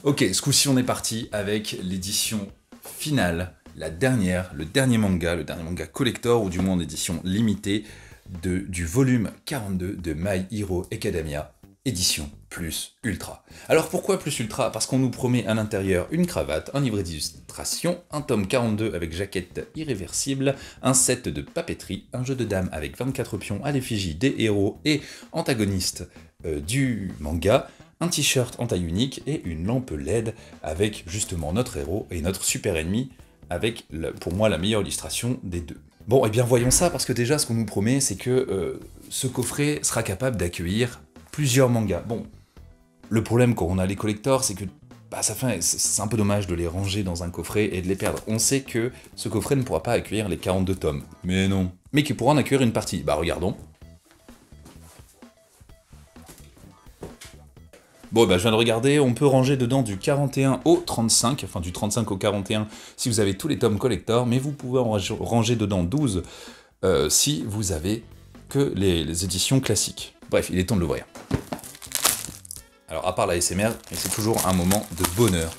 Ok, ce coup-ci on est parti avec l'édition finale, le dernier manga collector, ou du moins en édition limitée, du volume 42 de My Hero Academia, édition plus ultra. Alors pourquoi plus ultra? Parce qu'on nous promet à l'intérieur une cravate, un livret d'illustration, un tome 42 avec jaquette irréversible, un set de papeterie, un jeu de dames avec 24 pions à l'effigie des héros et antagonistes du manga, un t-shirt en taille unique et une lampe LED avec justement notre héros et notre super ennemi, avec pour moi la meilleure illustration des deux. Bon, et bien voyons ça, parce que déjà ce qu'on nous promet, c'est que ce coffret sera capable d'accueillir plusieurs mangas. Bon, le problème quand on a les collectors, c'est que c'est un peu dommage de les ranger dans un coffret et de les perdre. On sait que ce coffret ne pourra pas accueillir les 42 tomes. Mais non. Mais qu'il pourra en accueillir une partie. Bah regardons. Bon, bah, je viens de regarder, on peut ranger dedans du 41 au 35, enfin du 35 au 41 si vous avez tous les tomes collector, mais vous pouvez en ranger dedans 12 si vous avez que les éditions classiques. Bref, il est temps de l'ouvrir. Alors, à part la ASMR, c'est toujours un moment de bonheur.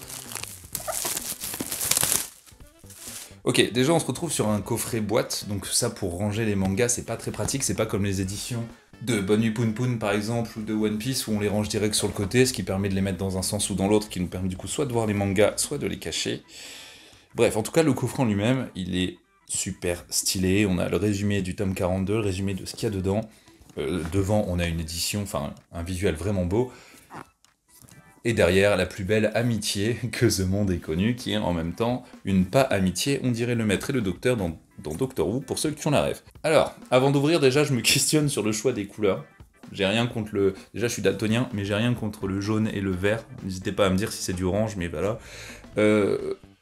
Ok, déjà on se retrouve sur un coffret boîte, donc ça pour ranger les mangas c'est pas très pratique, c'est pas comme les éditions de Bonne Nuit Poun Poun par exemple, ou de One Piece où on les range direct sur le côté, ce qui permet de les mettre dans un sens ou dans l'autre, qui nous permet du coup soit de voir les mangas, soit de les cacher. Bref, en tout cas le coffret en lui-même, il est super stylé, on a le résumé du tome 42, le résumé de ce qu'il y a dedans, devant on a une édition, enfin un visuel vraiment beau, et derrière, la plus belle amitié que ce monde ait connue, qui est en même temps une pas amitié, on dirait le maître et le docteur dans Doctor Who, pour ceux qui ont la rêve. Alors, avant d'ouvrir, déjà, je me questionne sur le choix des couleurs. J'ai rien contre le... Déjà, je suis daltonien, mais j'ai rien contre le jaune et le vert. N'hésitez pas à me dire si c'est du orange, mais voilà.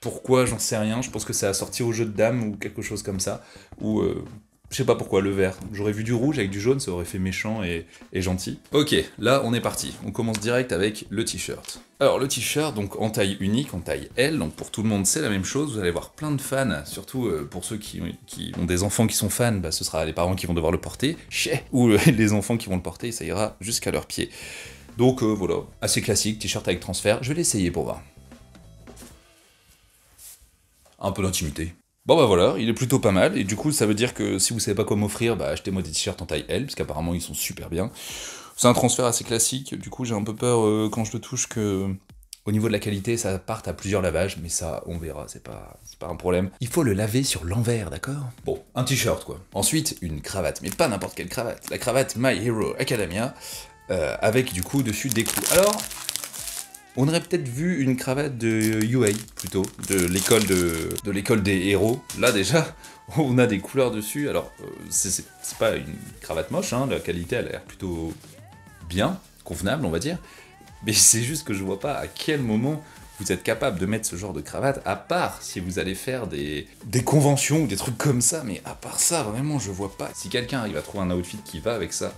Pourquoi, j'en sais rien. Je pense que c'est assorti au jeu de dames ou quelque chose comme ça. Ou... je sais pas pourquoi, le vert. J'aurais vu du rouge avec du jaune, ça aurait fait méchant et gentil. Ok, là on est parti. On commence direct avec le t-shirt. Alors le t-shirt, donc en taille unique, en taille L, donc pour tout le monde c'est la même chose. Vous allez voir plein de fans, surtout pour ceux qui ont des enfants qui sont fans, bah, ce sera les parents qui vont devoir le porter. Ou les enfants qui vont le porter, ça ira jusqu'à leurs pieds. Donc voilà, assez classique, t-shirt avec transfert. Je vais l'essayer pour voir. Un peu d'intimité. Bon bah voilà, il est plutôt pas mal, et du coup ça veut dire que si vous savez pas quoi m'offrir, bah achetez-moi des t-shirts en taille L, parce qu'apparemment ils sont super bien. C'est un transfert assez classique, du coup j'ai un peu peur quand je le touche que au niveau de la qualité ça parte à plusieurs lavages, mais ça on verra, c'est pas un problème. Il faut le laver sur l'envers, d'accord? Bon, un t-shirt quoi. Ensuite, une cravate, mais pas n'importe quelle cravate, la cravate My Hero Academia, avec du coup dessus des clous. Alors... on aurait peut-être vu une cravate de UA, plutôt, de l'école des héros. Là, déjà, on a des couleurs dessus. Alors, c'est pas une cravate moche, hein, la qualité, elle a l'air plutôt bien, convenable, on va dire. Mais c'est juste que je vois pas à quel moment vous êtes capable de mettre ce genre de cravate, à part si vous allez faire des conventions ou des trucs comme ça, mais à part ça, vraiment, je vois pas. Si quelqu'un arrive à trouver un outfit qui va avec ça,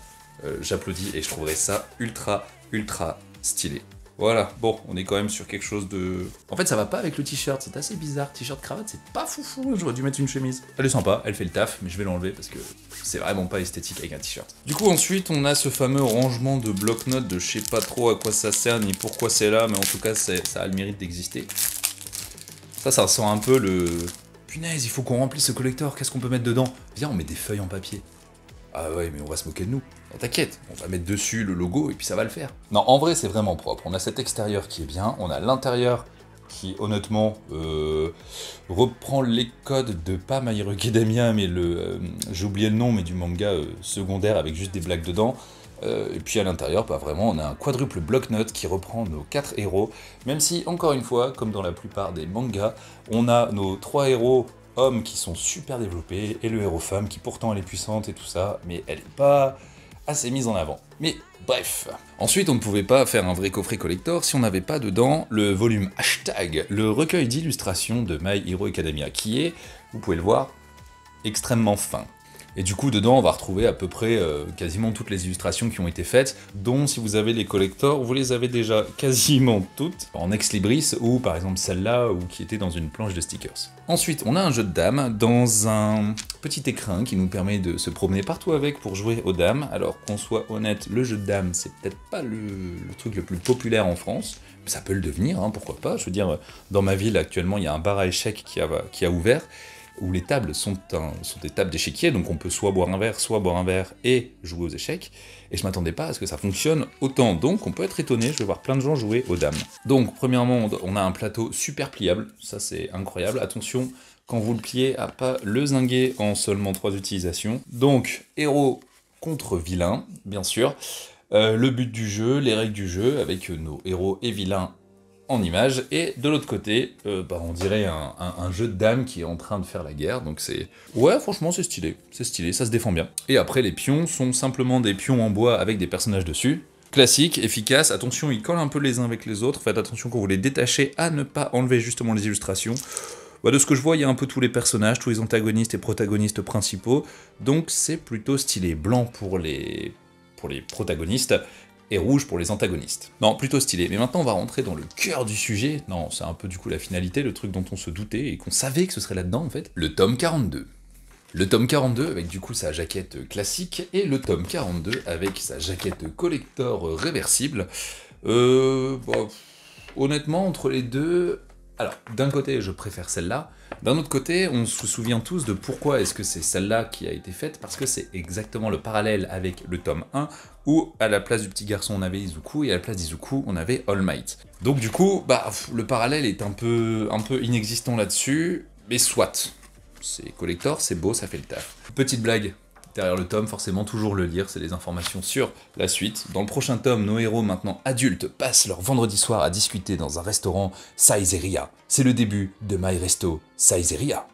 j'applaudis et je trouverais ça ultra stylé. Voilà, bon, on est quand même sur quelque chose de... En fait, ça va pas avec le t-shirt, c'est assez bizarre. T-shirt cravate, c'est pas foufou, j'aurais dû mettre une chemise. Elle est sympa, elle fait le taf, mais je vais l'enlever parce que c'est vraiment pas esthétique avec un t-shirt. Du coup, ensuite, on a ce fameux rangement de bloc-notes de je sais pas trop à quoi ça sert ni pourquoi c'est là, mais en tout cas, ça a le mérite d'exister. Ça sent un peu le... Punaise, il faut qu'on remplisse ce collector, qu'est-ce qu'on peut mettre dedans? Viens, on met des feuilles en papier. Ah ouais, mais on va se moquer de nous. Oh, t'inquiète, on va mettre dessus le logo et puis ça va le faire. Non, en vrai, c'est vraiment propre. On a cet extérieur qui est bien, on a l'intérieur qui, honnêtement, reprend les codes de pas My Hero Academia, mais j'ai oublié le nom, mais du manga secondaire avec juste des blagues dedans. Et puis à l'intérieur, bah vraiment, on a un quadruple bloc-notes qui reprend nos 4 héros, même si, encore une fois, comme dans la plupart des mangas, on a nos 3 héros hommes qui sont super développés, et le héros femme qui pourtant elle est puissante et tout ça, mais elle est pas assez mise en avant. Mais bref. Ensuite, on ne pouvait pas faire un vrai coffret collector si on n'avait pas dedans le volume hashtag, le recueil d'illustrations de My Hero Academia, qui est, vous pouvez le voir, extrêmement fin. Et du coup, dedans, on va retrouver à peu près quasiment toutes les illustrations qui ont été faites, dont si vous avez les collectors, vous les avez déjà quasiment toutes en ex-libris, ou par exemple celle-là, ou qui était dans une planche de stickers. Ensuite, on a un jeu de dames dans un petit écrin qui nous permet de se promener partout avec pour jouer aux dames. Alors qu'on soit honnête, le jeu de dames, c'est peut-être pas le truc le plus populaire en France, mais ça peut le devenir, hein, pourquoi pas. Je veux dire, dans ma ville, actuellement, il y a un bar à échecs qui a ouvert, où les tables sont des tables d'échiquier, donc on peut soit boire un verre et jouer aux échecs, et je m'attendais pas à ce que ça fonctionne autant, donc on peut être étonné, je vais voir plein de gens jouer aux dames. Donc, premièrement, on a un plateau super pliable, ça c'est incroyable, attention, quand vous le pliez, à pas le zinguer en seulement 3 utilisations. Donc, héros contre vilain, bien sûr, le but du jeu, les règles du jeu, avec nos héros et vilains en image, et de l'autre côté, on dirait un jeu de dames qui est en train de faire la guerre, donc c'est... Ouais, franchement, c'est stylé, ça se défend bien. Et après, les pions sont simplement des pions en bois avec des personnages dessus. Classique, efficace, attention, ils collent un peu les uns avec les autres, faites attention quand vous les détachez à ne pas enlever justement les illustrations. De ce que je vois, il y a un peu tous les personnages, tous les antagonistes et protagonistes principaux, donc c'est plutôt stylé. Blanc pour les protagonistes, et rouge pour les antagonistes. Non, plutôt stylé. Mais maintenant, on va rentrer dans le cœur du sujet. Non, c'est un peu du coup la finalité, le truc dont on se doutait et qu'on savait que ce serait là-dedans, en fait. Le tome 42. Le tome 42 avec du coup sa jaquette classique, et le tome 42 avec sa jaquette collector réversible. Honnêtement, entre les deux... Alors, d'un côté, je préfère celle-là. D'un autre côté, on se souvient tous de pourquoi est-ce que c'est celle-là qui a été faite, parce que c'est exactement le parallèle avec le tome 1, où à la place du petit garçon on avait Izuku, et à la place d'Izuku on avait All Might. Donc du coup, le parallèle est un peu inexistant là-dessus, mais soit. C'est collector, c'est beau, ça fait le taf. Petite blague. Derrière le tome, forcément, toujours le lire, c'est des informations sur la suite. Dans le prochain tome, nos héros, maintenant adultes, passent leur vendredi soir à discuter dans un restaurant Saizeria. C'est le début de My Resto Saizeria.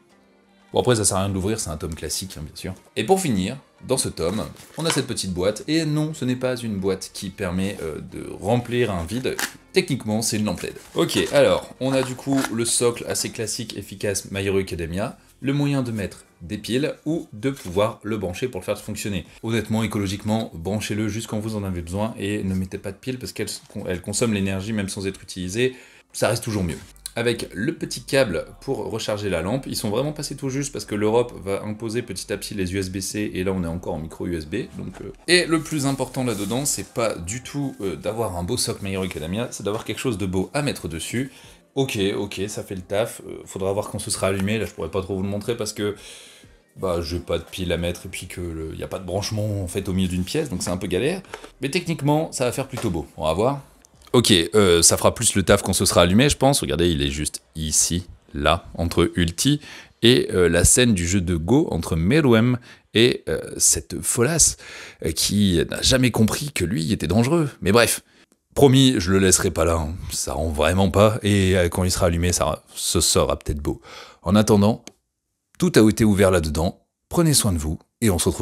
Bon, après, ça sert à rien de l'ouvrir, c'est un tome classique, hein, bien sûr. Et pour finir, dans ce tome, on a cette petite boîte, et non, ce n'est pas une boîte qui permet de remplir un vide. Techniquement, c'est une lampe LED. Ok, alors, on a du coup le socle assez classique, efficace My Hero Academia, le moyen de mettre des piles ou de pouvoir le brancher pour le faire fonctionner. Honnêtement, écologiquement, branchez-le juste quand vous en avez besoin et ne mettez pas de piles parce qu'elles consomment l'énergie même sans être utilisées, ça reste toujours mieux. Avec le petit câble pour recharger la lampe, ils sont vraiment passés tout juste parce que l'Europe va imposer petit à petit les USB-C et là on est encore en micro USB. Et le plus important là-dedans, c'est pas du tout d'avoir un beau socle My Hero Academia, c'est d'avoir quelque chose de beau à mettre dessus. Ok, ça fait le taf, faudra voir quand ce sera allumé, là je pourrais pas trop vous le montrer parce que j'ai pas de pile à mettre et puis que y a pas de branchement en fait au milieu d'une pièce, donc c'est un peu galère. Mais techniquement, ça va faire plutôt beau, on va voir. Ok, ça fera plus le taf quand ce sera allumé, je pense. Regardez, il est juste ici, là, entre Ulti et la scène du jeu de Go entre Meruem et cette folasse qui n'a jamais compris que lui était dangereux. Mais bref. Promis, je le laisserai pas là, hein. Ça rend vraiment pas, et quand il sera allumé, ce sera peut-être beau. En attendant, tout a été ouvert là-dedans, prenez soin de vous, et on se retrouve bientôt.